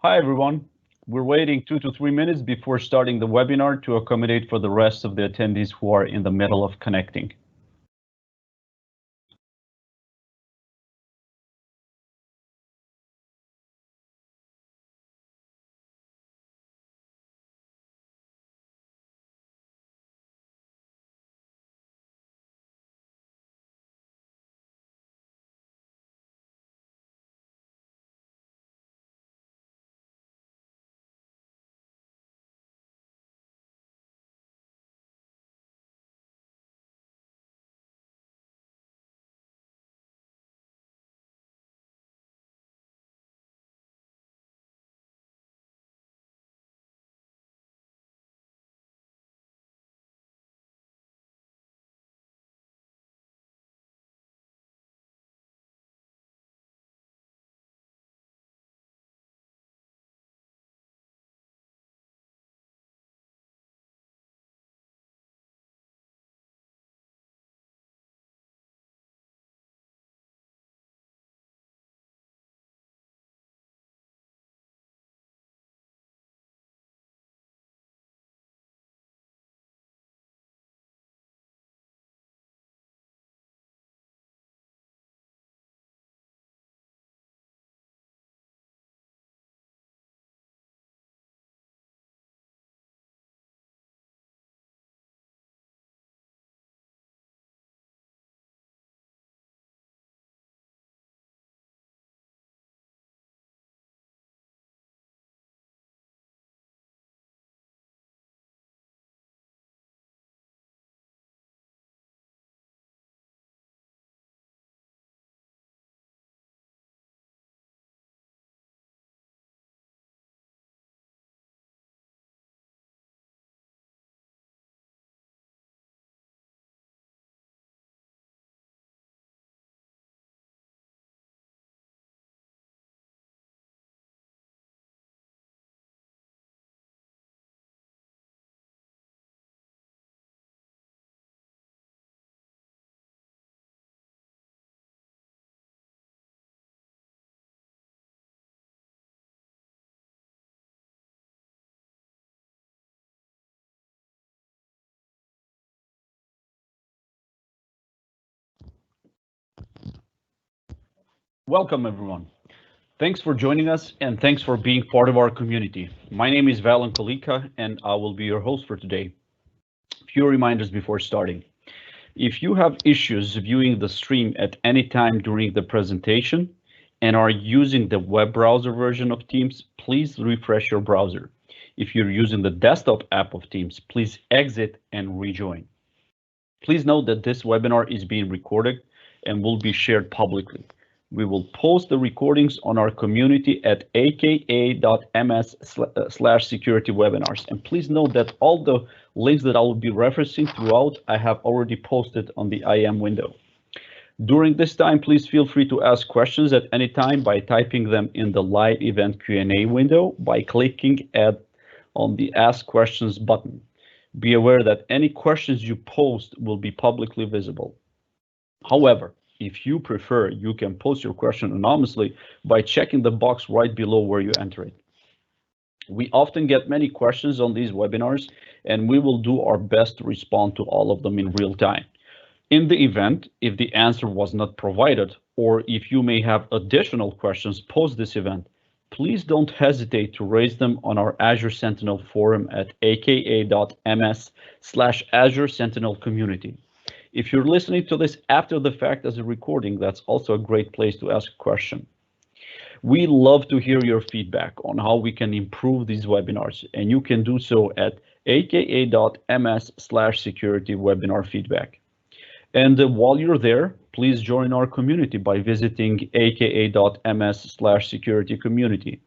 Hi, everyone. We're waiting 2 to 3 minutes before starting the webinar to accommodate for the rest of the attendees who are in the middle of connecting. Welcome, everyone. Thanks for joining us and thanks for being part of our community. My name is Valen Kolika and I will be your host for today. Few reminders before starting. If you have issues viewing the stream at any time during the presentation and are using the web browser version of Teams, please refresh your browser. If you're using the desktop app of Teams, please exit and rejoin. Please note that this webinar is being recorded and will be shared publicly. We will post the recordings on our community at aka.ms/security webinars. And please note that all the links that I will be referencing throughout, I have already posted on the IM window. During this time, please feel free to ask questions at any time by typing them in the live event Q&A window by clicking on the Ask Questions button. Be aware that any questions you post will be publicly visible. However, if you prefer, you can post your question anonymously by checking the box right below where you enter it. We often get many questions on these webinars, and we will do our best to respond to all of them in real time. In the event, if the answer was not provided, or if you may have additional questions post this event, please don't hesitate to raise them on our Azure Sentinel forum at aka.ms/Azure Sentinel community. If you're listening to this after the fact as a recording, that's also a great place to ask a question. We love to hear your feedback on how we can improve these webinars, and you can do so at aka.ms/security webinar feedback. And while you're there, please join our community by visiting aka.ms/security community.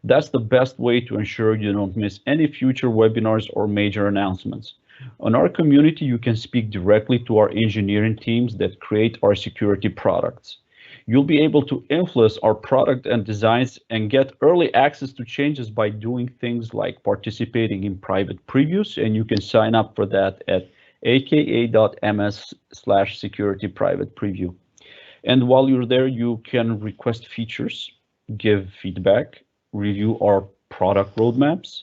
That's the best way to ensure you don't miss any future webinars or major announcements. On our community, you can speak directly to our engineering teams that create our security products. You'll be able to influence our product and designs and get early access to changes by doing things like participating in private previews, and you can sign up for that at aka.ms/security private preview. And while you're there, you can request features, give feedback, review our product roadmaps,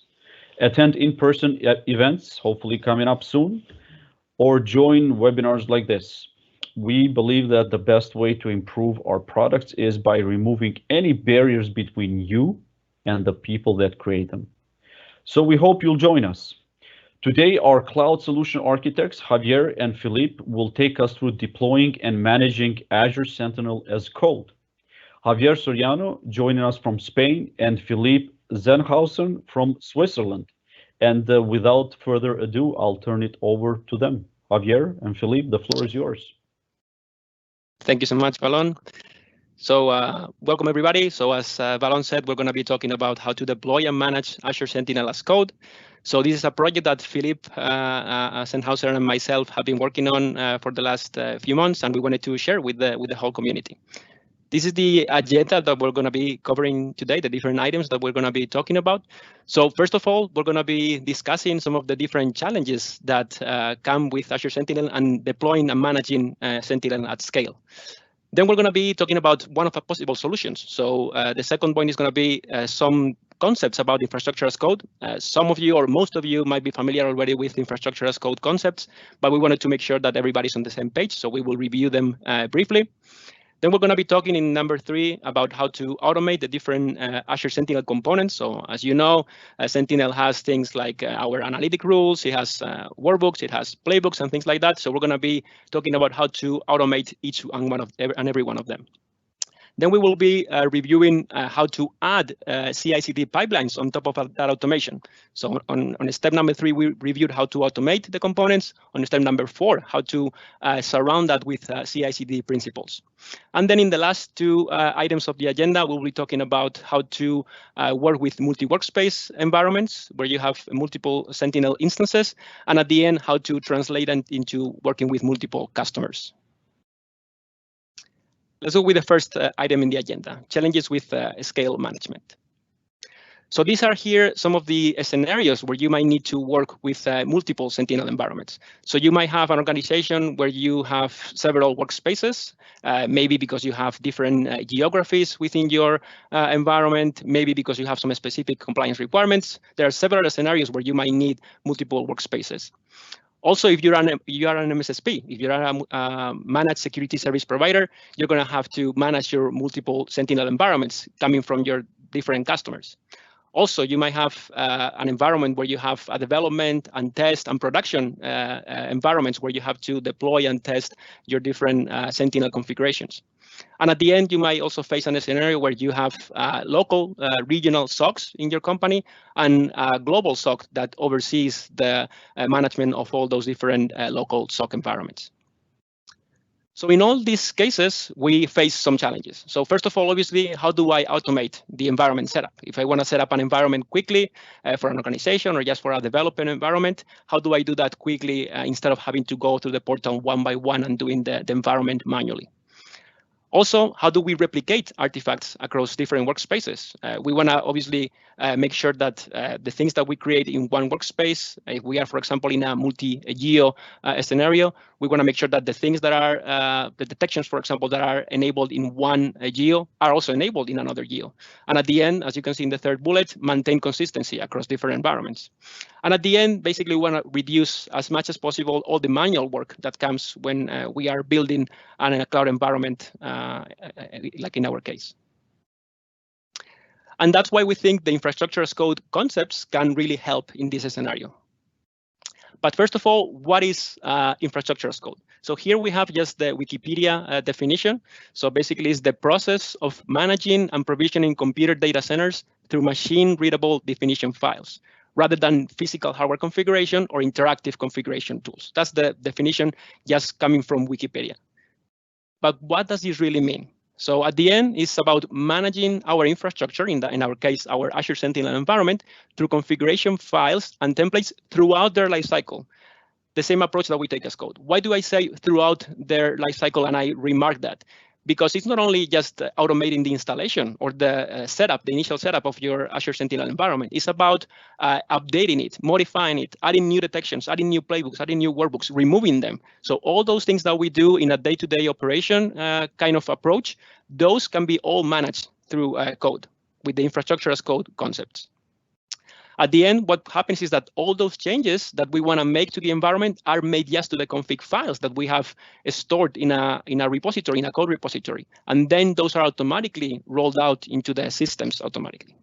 attend in-person events, hopefully coming up soon, or join webinars like this. We believe that the best way to improve our products is by removing any barriers between you and the people that create them. So we hope you'll join us. Today, our cloud solution architects, Javier and Philippe, will take us through deploying and managing Azure Sentinel as code. Javier Soriano joining us from Spain and Philippe Zenhausen from Switzerland. And without further ado, I'll turn it over to them. Javier and Philippe, the floor is yours. Thank you so much, Valon. So welcome, everybody. So as Valon said, we're going to be talking about how to deploy and manage Azure Sentinel as code. So this is a project that Philippe Zenhausen and myself have been working on for the last few months, and we wanted to share with the whole community. This is the agenda that we're going to be covering today, the different items that we're going to be talking about. So first of all, we're going to be discussing some of the different challenges that come with Azure Sentinel and deploying and managing Sentinel at scale. Then we're going to be talking about one of the possible solutions. So the second point is going to be some concepts about infrastructure as code. Some of you or most of you might be familiar already with infrastructure as code concepts, but we wanted to make sure that everybody's on the same page. So we will review them briefly. Then we're going to be talking in number 3 about how to automate the different Azure Sentinel components. So as you know, Sentinel has things like our analytic rules, it has workbooks, it has playbooks and things like that. So we're going to be talking about how to automate each and every one of them. Then we will be reviewing how to add CI/CD pipelines on top of that automation. So on step number 3, we reviewed how to automate the components. On step number 4, how to surround that with CI/CD principles. And then in the last 2 items of the agenda, we'll be talking about how to work with multi-workspace environments where you have multiple Sentinel instances. And at the end, how to translate them into working with multiple customers. Let's go with the first item in the agenda, challenges with scale management. So these are here some of the scenarios where you might need to work with multiple Sentinel environments. So you might have an organization where you have several workspaces, maybe because you have different geographies within your environment, maybe because you have some specific compliance requirements. There are several scenarios where you might need multiple workspaces. Also, if you are an MSSP, if you're a managed security service provider, you're going to have to manage your multiple Sentinel environments coming from your different customers. Also, you might have an environment where you have a development and test and production environments where you have to deploy and test your different Sentinel configurations. And at the end, you might also face a scenario where you have local, regional SOCs in your company and a global SOC that oversees the management of all those different local SOC environments. So in all these cases, we face some challenges. So first of all, obviously, how do I automate the environment setup? If I want to set up an environment quickly for an organization or just for a development environment, how do I do that quickly instead of having to go through the portal one by one and doing the environment manually? Also, how do we replicate artifacts across different workspaces? We want to obviously make sure that the things that we create in one workspace, if we are, for example, in a multi-geo scenario, we want to make sure that the things that are, the detections, for example, that are enabled in one geo are also enabled in another geo. And at the end, as you can see in the third bullet, maintain consistency across different environments. And at the end, basically, we want to reduce as much as possible all the manual work that comes when we are building a cloud environment, like in our case. And that's why we think the infrastructure as code concepts can really help in this scenario. But first of all, what is infrastructure as code? So here we have just the Wikipedia definition. So basically, it's the process of managing and provisioning computer data centers through machine-readable definition files, rather than physical hardware configuration or interactive configuration tools. That's the definition just coming from Wikipedia. But what does this really mean? So at the end, it's about managing our infrastructure, in our case, our Azure Sentinel environment, through configuration files and templates throughout their lifecycle. The same approach that we take as code. Why do I say throughout their lifecycle and I remark that? Because it's not only just automating the installation or the setup, the initial setup of your Azure Sentinel environment. It's about updating it, modifying it, adding new detections, adding new playbooks, adding new workbooks, removing them. So all those things that we do in a day-to-day operation kind of approach, those can be all managed through code. with the infrastructure as code concepts. At the end, what happens is that all those changes that we want to make to the environment are made just to the config files that we have stored in a repository, in a code repository. And then those are automatically rolled out into the systems automatically.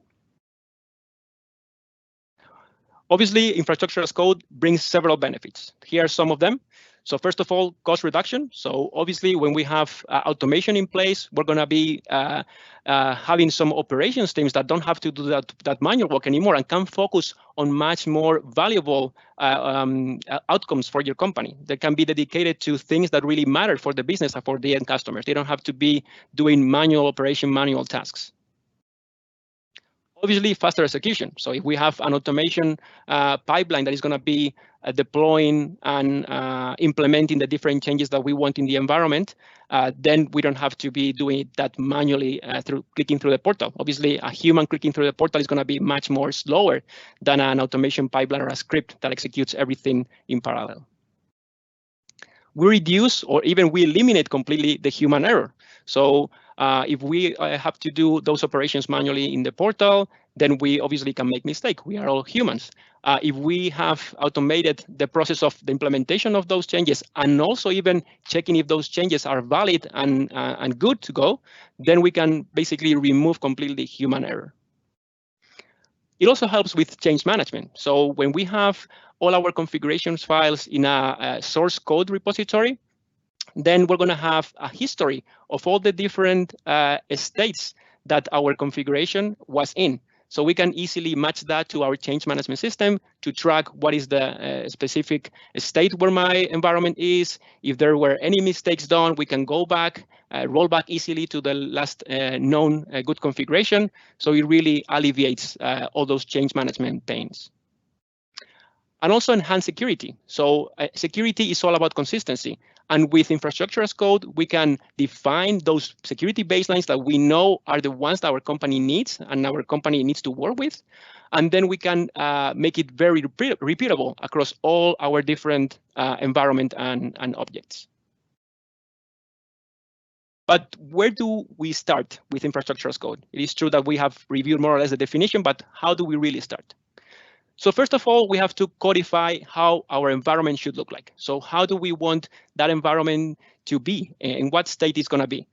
Obviously, infrastructure as code brings several benefits. Here are some of them. So first of all, cost reduction. So obviously, when we have automation in place, we're going to be having some operations teams that don't have to do that manual work anymore and can focus on much more valuable outcomes for your company. They can be dedicated to things that really matter for the business and for the end customers. They don't have to be doing manual tasks. Obviously, faster execution. So if we have an automation pipeline that is going to be deploying and implementing the different changes that we want in the environment, then we don't have to be doing that manually through clicking through the portal. Obviously, a human clicking through the portal is going to be much more slower than an automation pipeline or a script that executes everything in parallel. We reduce or even we eliminate completely the human error. So if we have to do those operations manually in the portal, then we obviously can make mistakes. We are all humans. If we have automated the process of the implementation of those changes and also even checking if those changes are valid and good to go, then we can basically remove completely human error. It also helps with change management. So when we have all our configurations files in a source code repository, then we're going to have a history of all the different states that our configuration was in. So we can easily match that to our change management system to track what is the specific state where my environment is. If there were any mistakes done, we can go back, roll back easily to the last known good configuration. So it really alleviates all those change management pains. And also enhance security. So security is all about consistency. And with infrastructure as code, we can define those security baselines that we know are the ones that our company needs and our company needs to work with. And then we can make it very repeatable across all our different environment and objects. But where do we start with infrastructure as code? It is true that we have reviewed more or less the definition, but how do we really start? So first of all, we have to codify how our environment should look like. So how do we want that environment to be and what state it's going to be?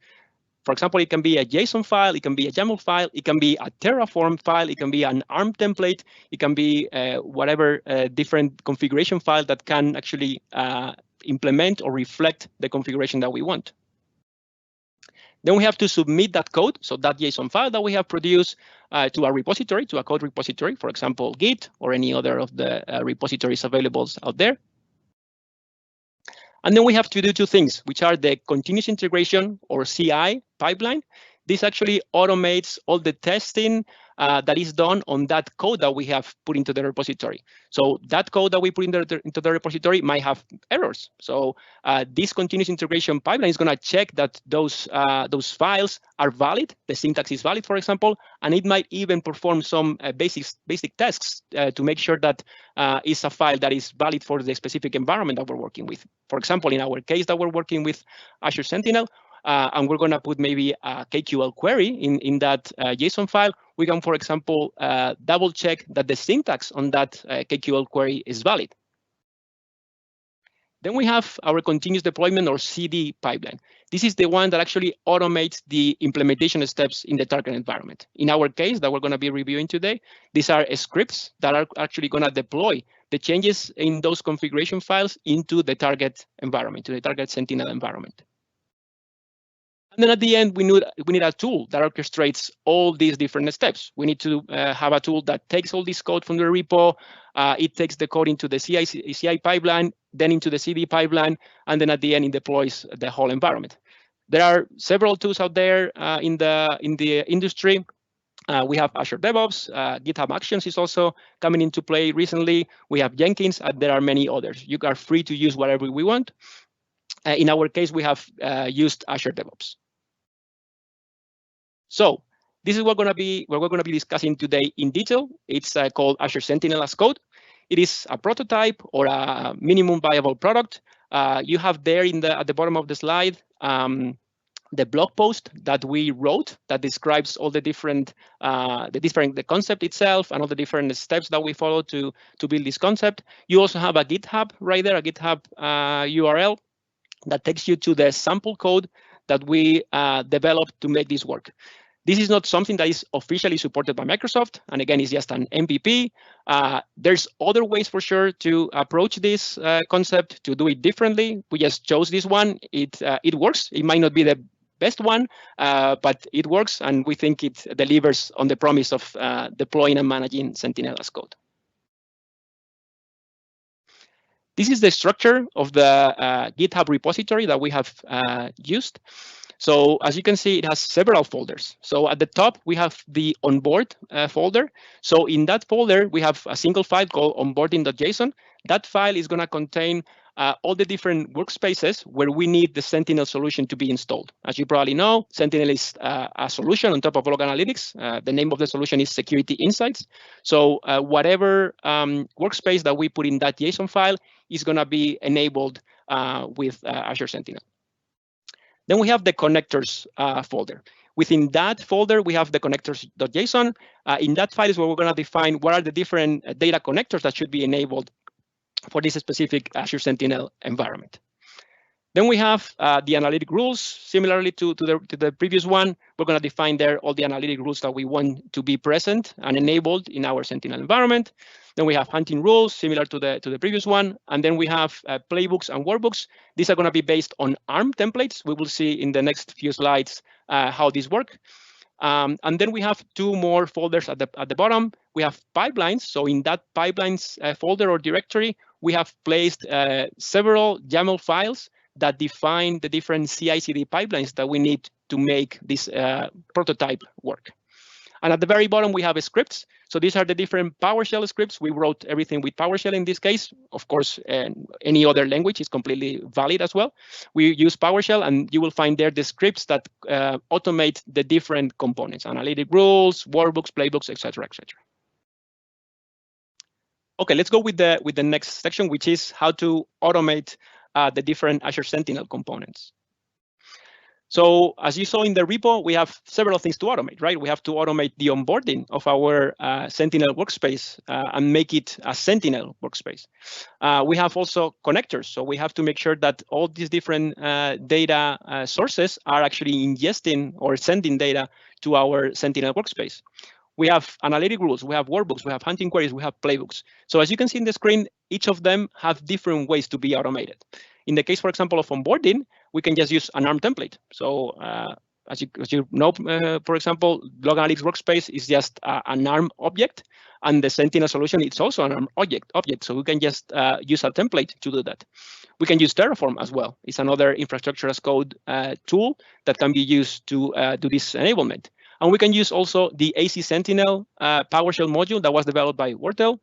For example, it can be a JSON file, it can be a YAML file, it can be a Terraform file, it can be an ARM template, it can be whatever different configuration file that can actually implement or reflect the configuration that we want. Then we have to submit that code, so that JSON file that we have produced to a repository, to a code repository, for example, Git or any other of the repositories available out there. And then we have to do two things, which are the continuous integration or CI pipeline. This actually automates all the testing that is done on that code that we have put into the repository. So that code that we put into the repository might have errors. So this continuous integration pipeline is going to check that those files are valid, the syntax is valid, for example, and it might even perform some basic tests to make sure that it's a file that is valid for the specific environment that we're working with. For example, in our case that we're working with Azure Sentinel, and we're going to put maybe a KQL query in that JSON file, we can, for example, double check that the syntax on that KQL query is valid. Then we have our continuous deployment or CD pipeline. This is the one that actually automates the implementation steps in the target environment. In our case that we're going to be reviewing today, these are scripts that are actually going to deploy the changes in those configuration files into the target environment, to the target Sentinel environment. And then at the end, we need a tool that orchestrates all these different steps. We need to have a tool that takes all this code from the repo, it takes the code into the CI pipeline, then into the CD pipeline, and then at the end, it deploys the whole environment. There are several tools out there in the industry. We have Azure DevOps, GitHub Actions is also coming into play recently. We have Jenkins, and there are many others. You are free to use whatever we want. In our case, we have used Azure DevOps. So this is what we're going to be discussing today in detail. It's called Azure Sentinel as code. It is a prototype or a minimum viable product. You have there at the bottom of the slide the blog post that we wrote that describes all the different, the concept itself and all the different steps that we follow to build this concept. You also have a GitHub right there, a GitHub URL that takes you to the sample code that we developed to make this work. This is not something that is officially supported by Microsoft, and again, it's just an MVP. There's other ways for sure to approach this concept, to do it differently. We just chose this one. It works. It might not be the best one, but it works, and we think it delivers on the promise of deploying and managing Sentinel as code. This is the structure of the GitHub repository that we have used. So as you can see, it has several folders. So at the top, we have the onboard folder. So in that folder, we have a single file called onboarding.json. That file is going to contain all the different workspaces where we need the Sentinel solution to be installed. As you probably know, Sentinel is a solution on top of Log Analytics. The name of the solution is Security Insights. So whatever workspace that we put in that JSON file is going to be enabled with Azure Sentinel. Then we have the connectors folder. Within that folder, we have the connectors.json. In that file is where we're going to define what are the different data connectors that should be enabled for this specific Azure Sentinel environment. Then we have the analytic rules. Similarly to the previous one, we're going to define there all the analytic rules that we want to be present and enabled in our Sentinel environment. Then we have hunting rules, similar to the previous one. And then we have playbooks and workbooks. These are going to be based on ARM templates. We will see in the next few slides how these work. And then we have two more folders at the bottom. We have pipelines. So in that pipelines folder or directory, we have placed several YAML files that define the different CI/CD pipelines that we need to make this prototype work. And at the very bottom, we have scripts. So these are the different PowerShell scripts. We wrote everything with PowerShell in this case. Of course, any other language is completely valid as well. We use PowerShell, and you will find there the scripts that automate the different components, analytic rules, workbooks, playbooks, etc., etc. Okay, let's go with the next section, which is how to automate the different Azure Sentinel components. So as you saw in the repo, we have several things to automate, right? We have to automate the onboarding of our Sentinel workspace and make it a Sentinel workspace. We have also connectors. So we have to make sure that all these different data sources are actually ingesting or sending data to our Sentinel workspace. We have analytic rules, we have workbooks, we have hunting queries, we have playbooks. So as you can see in the screen, each of them have different ways to be automated. In the case, for example, of onboarding, we can just use an ARM template. So as you know, for example, Log Analytics Workspace is just an ARM object, and the Sentinel solution is also an ARM object. So we can just use a template to do that. We can use Terraform as well. It's another infrastructure as code tool that can be used to do this enablement. And we can use also the AC Sentinel PowerShell module that was developed by Wordle.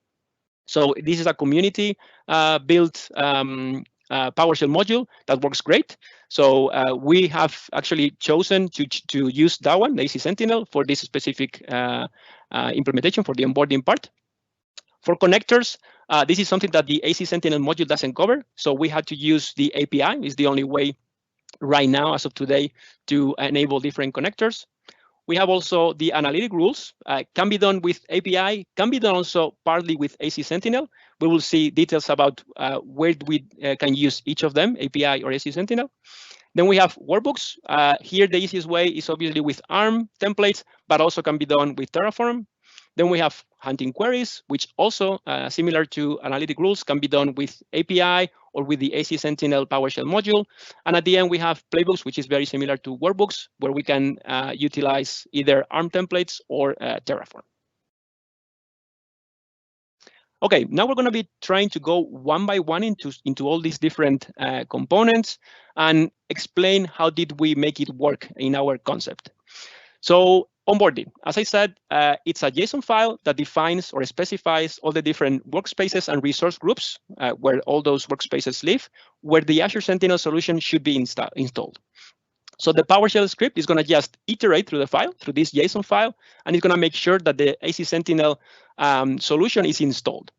So this is a community built PowerShell module that works great. So we have actually chosen to use that one, the AC Sentinel, for this specific implementation for the onboarding part. For connectors, this is something that the AC Sentinel module doesn't cover. So we had to use the API. It's the only way right now, as of today, to enable different connectors. We have also the analytic rules, can be done with API, can be done also partly with AC Sentinel. We will see details about where we can use each of them, API or AC Sentinel. Then we have workbooks. Here, the easiest way is obviously with ARM templates, but also can be done with Terraform. Then we have hunting queries, which also, similar to analytic rules, can be done with API or with the AC Sentinel PowerShell module. And at the end, we have playbooks, which is very similar to workbooks, where we can utilize either ARM templates or Terraform. Okay, now we're going to be trying to go one by one into all these different components and explain how did we make it work in our concept. So onboarding, as I said, it's a JSON file that defines or specifies all the different workspaces and resource groups where all those workspaces live, where the Azure Sentinel solution should be installed. So the PowerShell script is going to just iterate through the file, through this JSON file, and it's going to make sure that the AC Sentinel solution is installed.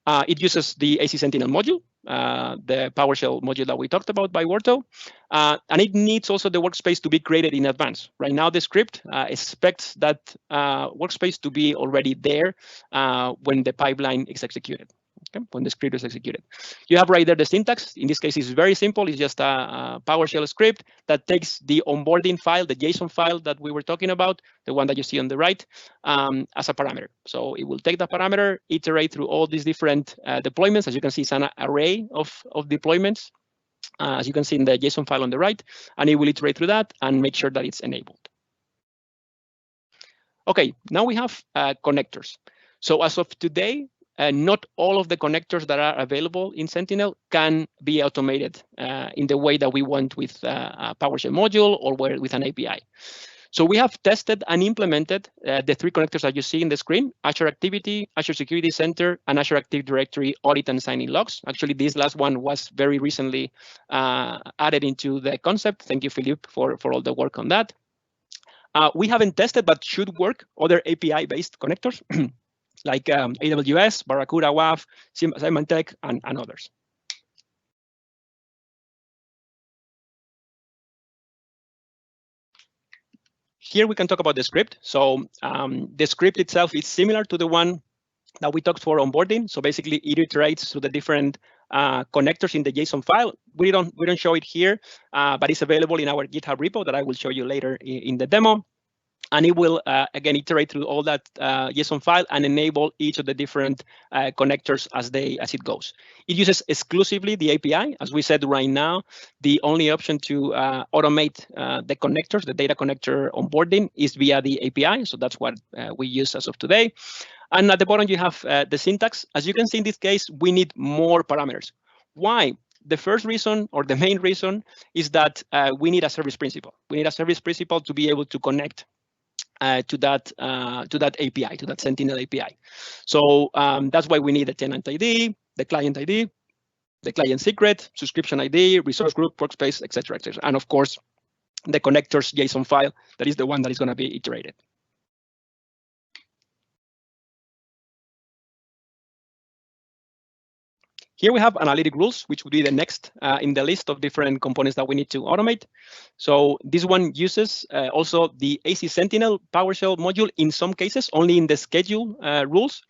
It uses the AC Sentinel module the PowerShell module that we talked about by Warto. And it needs also the workspace to be created in advance. Right now, the script expects that workspace to be already there when the pipeline is executed. Okay, when the script is executed. You have right there the syntax. In this case, it's very simple. It's just a PowerShell script that takes the onboarding file, the JSON file that we were talking about, the one that you see on the right, as a parameter. So it will take the parameter, iterate through all these different deployments. As you can see, it's an array of deployments, as you can see in the JSON file on the right, and it will iterate through that and make sure that it's enabled. Okay, now we have connectors. So as of today, not all of the connectors that are available in Sentinel can be automated in the way that we want with a PowerShell module or with an API. So we have tested and implemented the three connectors that you see in the screen: Azure Activity, Azure Security Center, and Azure Active Directory Audit and Signing Logs. Actually, this last one was very recently added into the concept. Thank you, Philippe, for all the work on that. We haven't tested, but should work, other API-based connectors. Like AWS, Barracuda, WAF, Symantec, and others. Here we can talk about the script. So the script itself is similar to the one that we talked for onboarding. So basically, it iterates through the different connectors in the JSON file. We don't show it here, but it's available in our GitHub repo that I will show you later in the demo. And it will, again, iterate through all that JSON file and enable each of the different connectors as it goes. It uses exclusively the API. As we said right now, the only option to automate the connectors, the data connector onboarding, is via the API. So that's what we use as of today. And at the bottom, you have the syntax. As you can see in this case, we need more parameters. Why? The first reason, or the main reason, is that we need a service principal. We need a service principal to be able to connect to that API, to that Sentinel API. So that's why we need the tenant ID, the client ID, the client secret, subscription ID, resource group, workspace, etc., etc. And of course, the connectors JSON file, that is the one that is going to be iterated. Here we have analytic rules, which would be the next in the list of different components that we need to automate. So this one uses also the AC Sentinel PowerShell module in some cases, only in the schedule rules.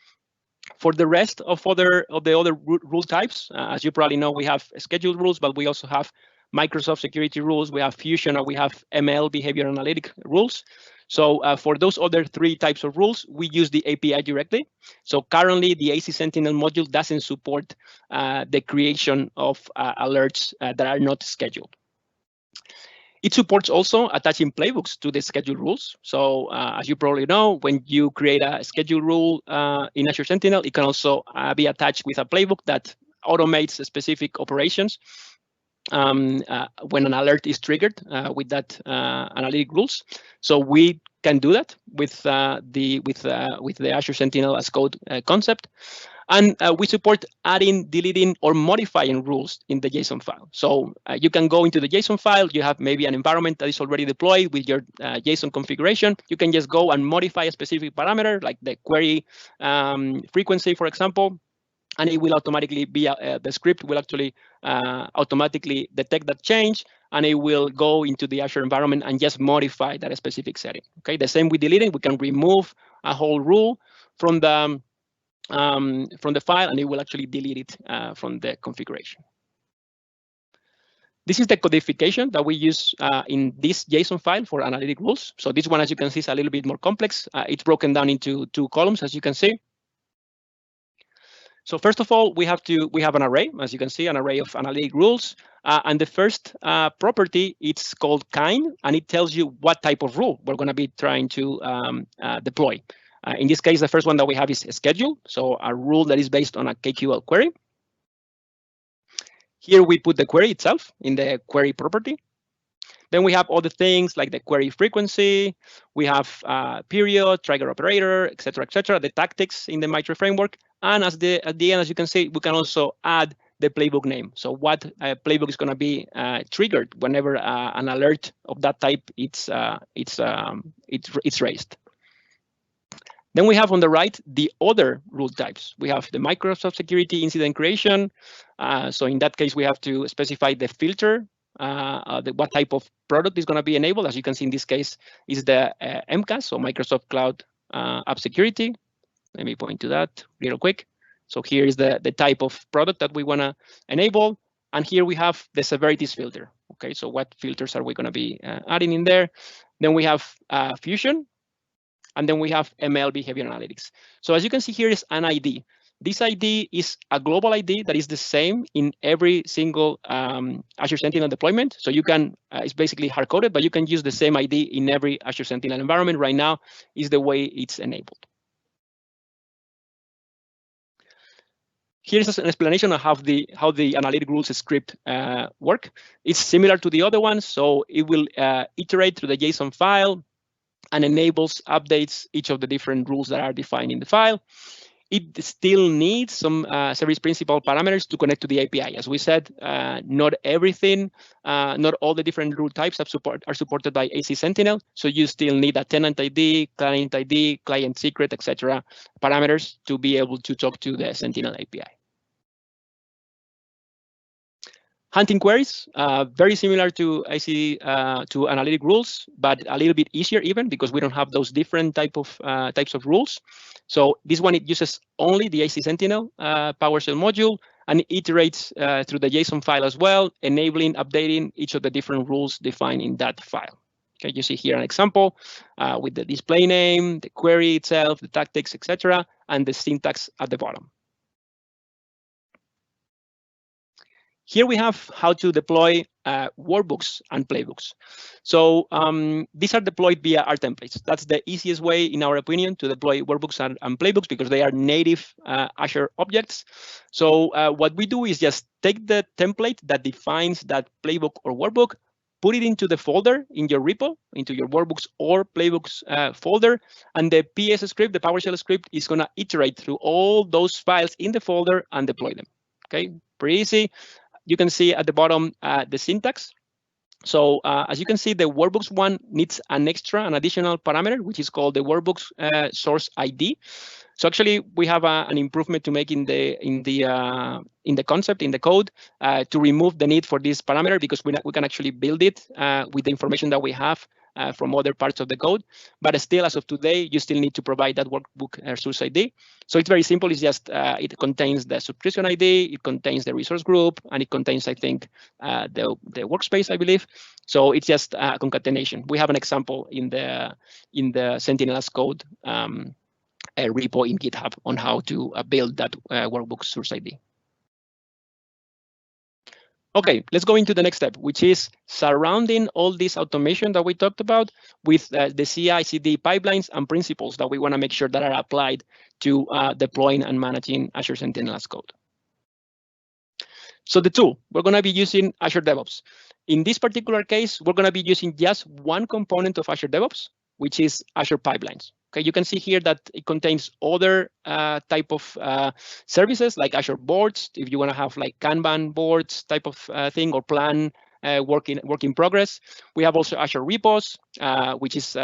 For the rest of the other rule types, as you probably know, we have scheduled rules, but we also have Microsoft security rules, we have Fusion, or we have ML behavior analytic rules. So for those other three types of rules, we use the API directly. So currently, the AC Sentinel module doesn't support the creation of alerts that are not scheduled. It supports also attaching playbooks to the schedule rules. So as you probably know, when you create a schedule rule in Azure Sentinel, it can also be attached with a playbook that automates specific operations when an alert is triggered with that analytic rules. So we can do that with the Azure Sentinel as code concept. And we support adding, deleting, or modifying rules in the JSON file. So you can go into the JSON file. You have maybe an environment that is already deployed with your JSON configuration. You can just go and modify a specific parameter, like the query frequency, for example, and it will automatically be the script will actually automatically detect that change, and it will go into the Azure environment and just modify that specific setting. Okay, the same with deleting. We can remove a whole rule from the file, and it will actually delete it from the configuration. This is the codification that we use in this JSON file for analytic rules. So this one, as you can see, is a little bit more complex. It's broken down into 2 columns, as you can see. So first of all, we have an array, as you can see, an array of analytic rules. And the first property, it's called kind, and it tells you what type of rule we're going to be trying to deploy. In this case, the first one that we have is a schedule, so a rule that is based on a KQL query. Here we put the query itself in the query property. Then we have other things like the query frequency. We have period, trigger operator, etc., the tactics in the MITRE framework. And at the end, as you can see, we can also add the playbook name. So what playbook is going to be triggered whenever an alert of that type it's raised. Then we have on the right the other rule types. We have the Microsoft Security Incident Creation. So in that case, we have to specify the filter, what type of product is going to be enabled. As you can see in this case, is the MCAS, so Microsoft Cloud App Security. Let me point to that real quick. So here is the type of product that we want to enable. And here we have the severities filter. Okay, so what filters are we going to be adding in there? Then we have Fusion. And then we have ML behavior analytics. So as you can see here is an ID. This ID is a global ID that is the same in every single Azure Sentinel deployment. So you can, it's basically hard-coded, but you can use the same ID in every Azure Sentinel environment. Right now is the way it's enabled. Here's an explanation of how the analytic rules script work. It's similar to the other ones. So it will iterate through the JSON file and enables updates each of the different rules that are defined in the file. It still needs some service principal parameters to connect to the API. As we said, not everything, not all the different rule types are supported by AC Sentinel. So you still need a tenant ID, client secret, etc. parameters to be able to talk to the Sentinel API. Hunting queries, very similar to AC to analytic rules, but a little bit easier even because we don't have those different types of rules. So this one, it uses only the AC Sentinel PowerShell module and it iterates through the JSON file as well, enabling updating each of the different rules defined in that file. Okay, you see here an example with the display name, the query itself, the tactics, etc., and the syntax at the bottom. Here we have how to deploy workbooks and playbooks. So these are deployed via our templates. That's the easiest way, in our opinion, to deploy workbooks and playbooks because they are native Azure objects. So what we do is just take the template that defines that playbook or workbook, put it into the folder in your repo, into your workbooks or playbooks folder, and the PS script, the PowerShell script, is going to iterate through all those files in the folder and deploy them. Okay, pretty easy. You can see at the bottom the syntax. So as you can see, the workbooks one needs an additional parameter, which is called the workbooks source ID. So actually, we have an improvement to make in the concept, in the code, to remove the need for this parameter because we can actually build it with the information that we have from other parts of the code. But still, as of today, you still need to provide that workbook source ID. So it's very simple. It's just it contains the subscription ID, it contains the resource group, and it contains, I think, the workspace, I believe. So it's just a concatenation. We have an example in the Sentinel as code repo in GitHub on how to build that workbook source ID. Okay, let's go into the next step, which is surrounding all this automation that we talked about with the CI/CD pipelines and principles that we want to make sure that are applied to deploying and managing Azure Sentinel as code. So the tool, we're going to be using Azure DevOps. In this particular case, we're going to be using just one component of Azure DevOps, which is Azure Pipelines. Okay, you can see here that it contains other type of services like Azure Boards, if you want to have like Kanban boards type of thing, or plan work in progress. We have also Azure Repos, which is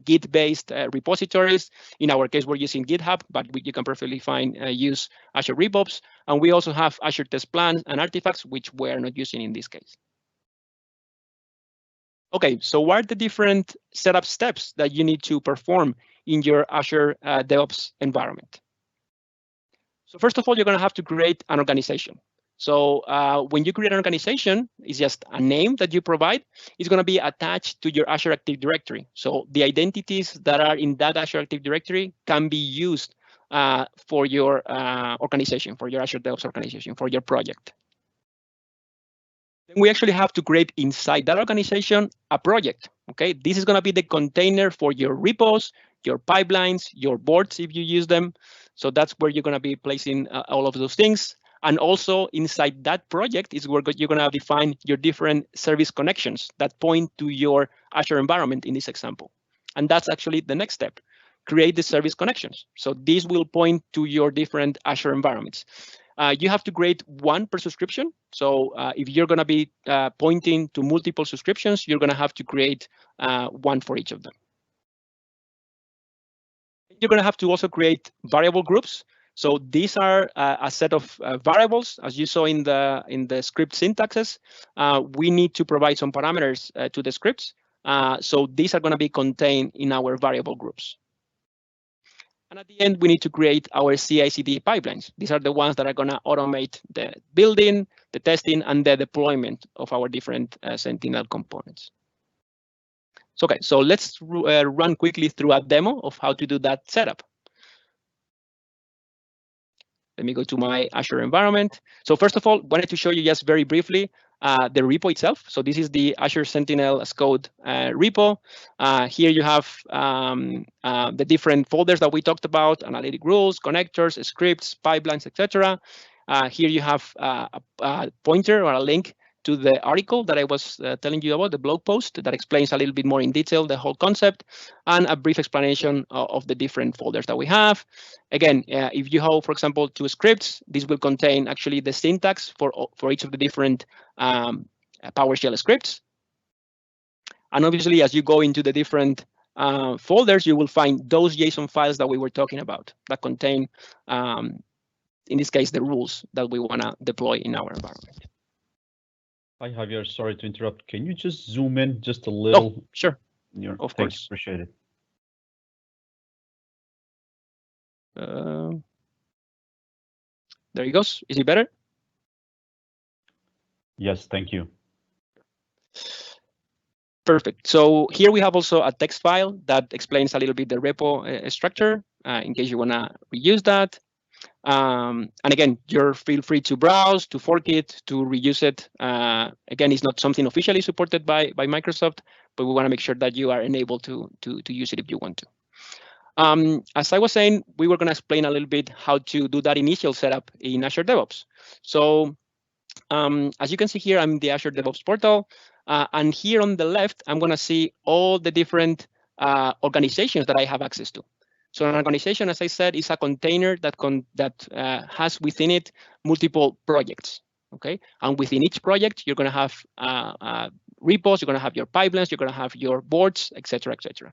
Git-based repositories. In our case, we're using GitHub, but you can perfectly fine use Azure Repos. And we also have Azure Test Plans and Artifacts, which we're not using in this case. Okay, so what are the different setup steps that you need to perform in your Azure DevOps environment? So first of all, you're going to have to create an organization. So when you create an organization, it's just a name that you provide. It's going to be attached to your Azure Active Directory. So the identities that are in that Azure Active Directory can be used for your organization, for your Azure DevOps organization, for your project. Then we actually have to create inside that organization a project. Okay, this is going to be the container for your repos, your pipelines, your boards if you use them. So that's where you're going to be placing all of those things. And also inside that project is where you're going to define your different service connections that point to your Azure environment in this example. And that's actually the next step. Create the service connections. So these will point to your different Azure environments. You have to create one per subscription. So if you're going to be pointing to multiple subscriptions, you're going to have to create one for each of them. you're going to have to also create variable groups. So these are a set of variables, as you saw in the script syntaxes. We need to provide some parameters to the scripts. So these are going to be contained in our variable groups. And at the end, we need to create our CI/CD pipelines. These are the ones that are going to automate the building, the testing, and the deployment of our different Sentinel components. So, okay, so let's run quickly through a demo of how to do that setup. Let me go to my Azure environment. So first of all, wanted to show you just very briefly the repo itself. So this is the Azure Sentinel as code repo. Here you have the different folders that we talked about: analytic rules, connectors, scripts, pipelines, etc. Here you have a pointer or a link to the article that I was telling you about, the blog post that explains a little bit more in detail the whole concept, and a brief explanation of the different folders that we have. Again, if you have, for example, 2 scripts, this will contain actually the syntax for each of the different PowerShell scripts. And obviously, as you go into the different folders, you will find those JSON files that we were talking about that contain, in this case, the rules that we want to deploy in our environment. Hi, Javier. Sorry to interrupt. Can you just zoom in just a little? Oh, sure. Of course. Appreciate it. There he goes. Is it better? Yes, thank you. Perfect. So here we have also a text file that explains a little bit the repo structure, in case you want to reuse that. And again, you're feel free to browse, to fork it, to reuse it. Again, it's not something officially supported by Microsoft, but we want to make sure that you are enabled to use it if you want to. As I was saying, we were going to explain a little bit how to do that initial setup in Azure DevOps. So as you can see here, I'm in the Azure DevOps portal. And here on the left, I'm going to see all the different organizations that I have access to. So an organization, as I said, is a container that has within it multiple projects. Okay, and within each project, you're going to have repos, you're going to have your pipelines, you're going to have your boards, etc., etc.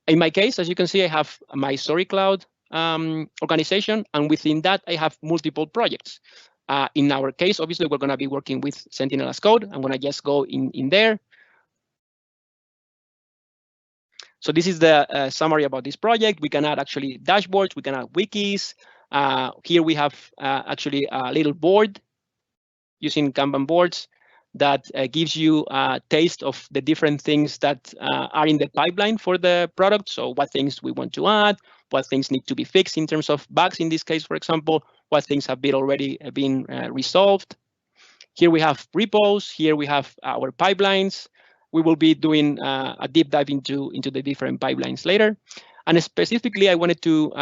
In my case, as you can see, I have my Story Cloud organization, and within that, I have multiple projects. In our case, obviously, we're going to be working with Sentinel as code. I'm going to just go in there. So this is the summary about this project. We can add actually dashboards. We can add wikis. Here we have actually a little board using Kanban boards that gives you a taste of the different things that are in the pipeline for the product. So what things we want to add, what things need to be fixed in terms of bugs in this case, for example, what things have already been resolved. Here we have repos. Here we have our pipelines. We will be doing a deep dive into the different pipelines later. And specifically, I wanted to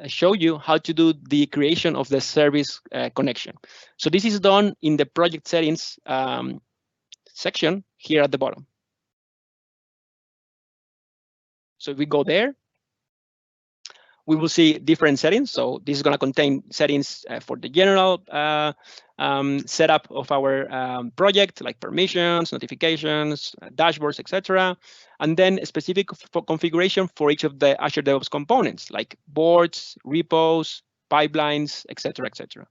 show you how to do the creation of the service connection. So this is done in the project settings section here at the bottom. So if we go there, we will see different settings. So this is going to contain settings for the general setup of our project, like permissions, notifications, dashboards, etc. And then a specific configuration for each of the Azure DevOps components, like boards, repos, pipelines, etc., etc.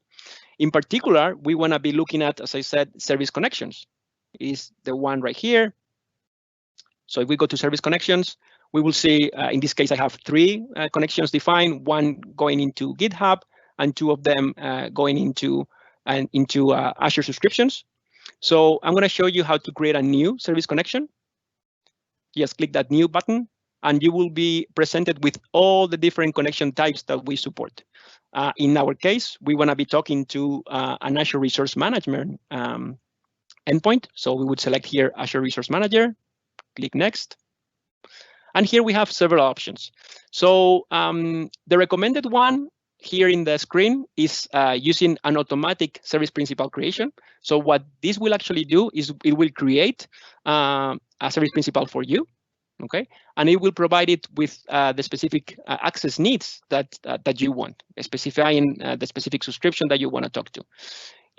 In particular, we want to be looking at, as I said, service connections. Is the one right here. So if we go to service connections, we will see, in this case, I have 3 connections defined, one going into GitHub and 2 of them going into Azure subscriptions. So I'm going to show you how to create a new service connection. Just click that new button, and you will be presented with all the different connection types that we support. In our case, we want to be talking to an Azure Resource Management endpoint. So we would select here Azure Resource Manager, click Next. And here we have several options. So the recommended one here in the screen is using an automatic service principal creation. So what this will actually do is it will create a service principal for you, okay? And it will provide it with the specific access needs that you want, specifying the specific subscription that you want to talk to.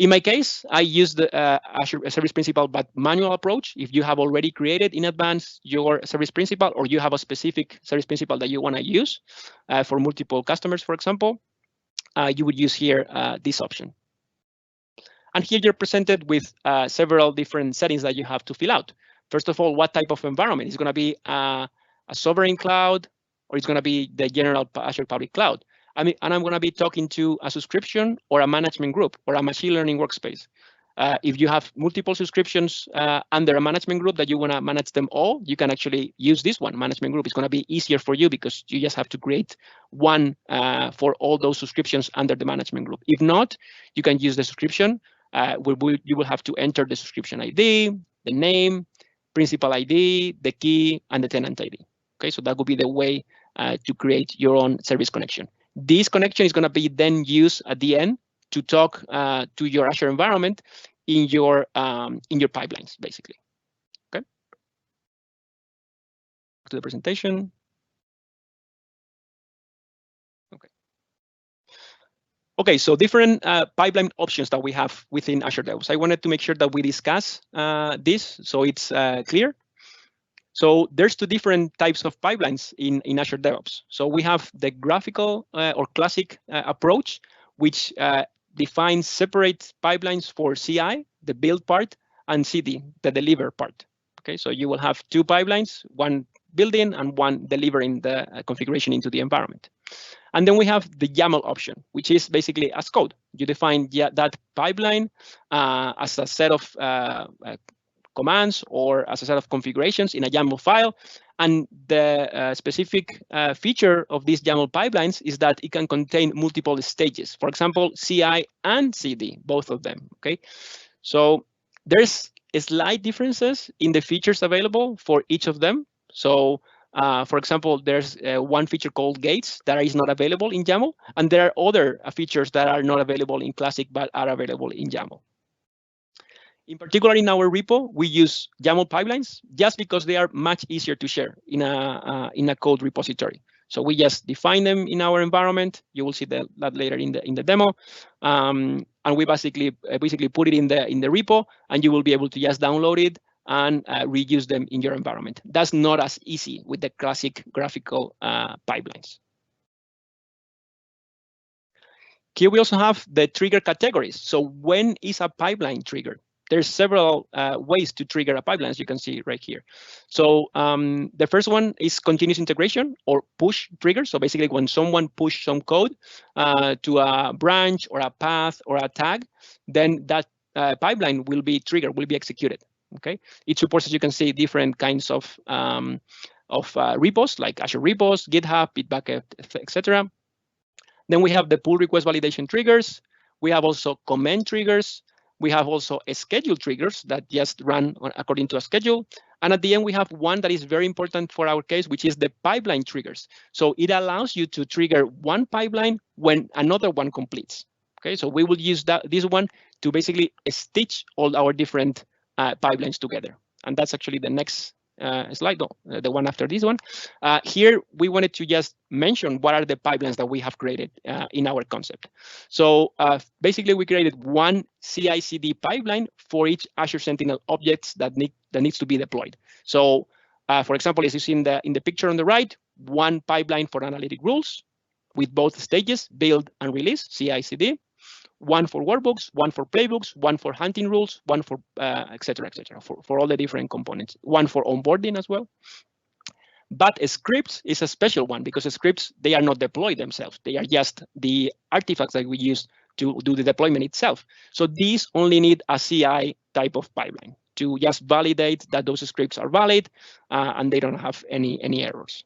In my case, I use the Azure Service Principal, but manual approach. If you have already created in advance your Service Principal, or you have a specific Service Principal that you want to use for multiple customers, for example, you would use here this option. And here you're presented with several different settings that you have to fill out. First of all, what type of environment? Is going to be a sovereign cloud, or it's going to be the general Azure public cloud? I mean, and I'm going to be talking to a subscription or a management group or a machine learning workspace. If you have multiple subscriptions under a management group that you want to manage them all, you can actually use this one, management group. It's going to be easier for you because you just have to create one for all those subscriptions under the management group. If not, you can use the subscription. You will have to enter the subscription ID, the name, principal ID, the key, and the tenant ID. Okay, so that would be the way to create your own service connection. This connection is going to be then used at the end to talk to your Azure environment in your pipelines, basically. Okay. To the presentation. Okay. Okay, so different pipeline options that we have within Azure DevOps. I wanted to make sure that we discuss this so it's clear. So there's two different types of pipelines in Azure DevOps. So we have the graphical or classic approach, which defines separate pipelines for CI, the build part, and CD, the deliver part. Okay, so you will have two pipelines, one building and one delivering the configuration into the environment. And then we have the YAML option, which is basically as code. You define that pipeline as a set of commands or as a set of configurations in a YAML file. And the specific feature of these YAML pipelines is that it can contain multiple stages. For example, CI and CD, both of them. Okay, so there's slight differences in the features available for each of them. So for example, there's one feature called gates that is not available in YAML, and there are other features that are not available in Classic but are available in YAML. In particular, in our repo, we use YAML pipelines just because they are much easier to share in a code repository. So we just define them in our environment. You will see that later in the demo, and we basically put it in the repo, and you will be able to just download it and reuse them in your environment. That's not as easy with the classic graphical pipelines. Here we also have the trigger categories. So when is a pipeline triggered? There's several ways to trigger a pipeline, as you can see right here. So the first one is continuous integration or push trigger. So basically, when someone pushes some code to a branch or a path or a tag, then that pipeline will be triggered, will be executed. Okay, it supports, as you can see, different kinds of repos like Azure repos, GitHub, Bitbucket, etc. Then we have the pull request validation triggers. We have also comment triggers. We have also schedule triggers that just run according to a schedule. And at the end, we have one that is very important for our case, which is the pipeline triggers. So it allows you to trigger one pipeline when another one completes. Okay, so we will use this one to basically stitch all our different pipelines together. And that's actually the next slide, the one after this one. Here, we wanted to just mention what are the pipelines that we have created in our concept. So basically, we created one CI/CD pipeline for each Azure Sentinel objects that needs to be deployed. So for example, as you see in the picture on the right, one pipeline for analytic rules with both stages, build and release, CI/CD. One for workbooks, one for playbooks, one for hunting rules, one for et cetera, for all the different components, one for onboarding as well. But scripts is a special one because scripts, they are not deployed themselves. They are just the artifacts that we use to do the deployment itself. So these only need a CI type of pipeline to just validate that those scripts are valid and they don't have any errors.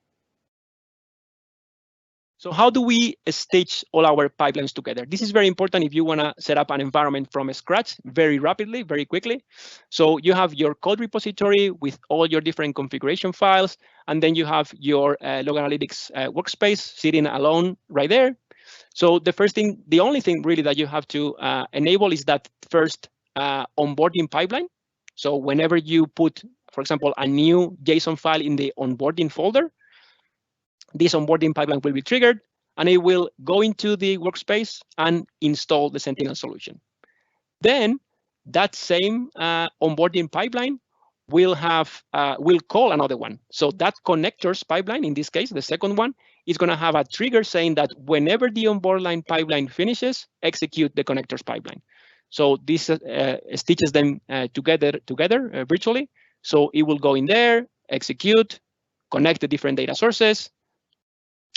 So how do we stitch all our pipelines together? This is very important if you want to set up an environment from scratch very rapidly, very quickly. So you have your code repository with all your different configuration files, and then you have your log analytics workspace sitting alone right there. So the only thing really that you have to enable is that first onboarding pipeline. So whenever you put, for example, a new JSON file in the onboarding folder, this onboarding pipeline will be triggered, and it will go into the workspace and install the Sentinel solution. Then that same onboarding pipeline will call another one. So that connectors pipeline, in this case, the second one, is going to have a trigger saying that whenever the onboarding pipeline finishes, execute the connectors pipeline. So this stitches them together virtually. So it will go in there, execute, connect the different data sources,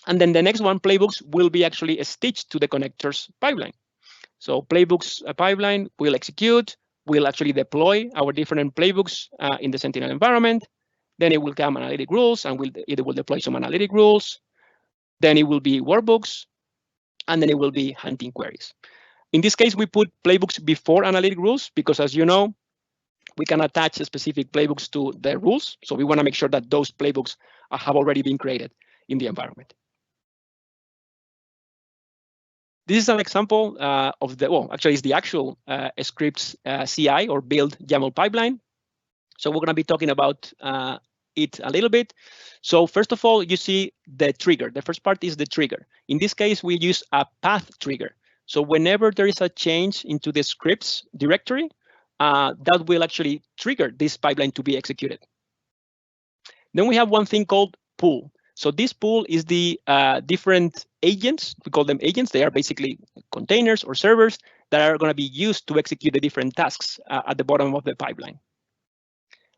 and then the next one, playbooks, will be actually stitched to the connectors pipeline. So playbooks pipeline will execute, will actually deploy our different playbooks in the Sentinel environment. Then it will come analytic rules, and it will deploy some analytic rules. Then it will be workbooks, and then it will be hunting queries. In this case, we put playbooks before analytic rules because, as you know, we can attach specific playbooks to the rules. So we want to make sure that those playbooks have already been created in the environment. This is an example of actually it's the actual scripts CI or build YAML pipeline. So we're going to be talking about it a little bit. So first of all, you see the trigger. The first part is the trigger. In this case, we use a path trigger. So whenever there is a change into the scripts directory, that will actually trigger this pipeline to be executed. Then we have one thing called pool. So this pool is the different agents. We call them agents. They are basically containers or servers that are going to be used to execute the different tasks at the bottom of the pipeline.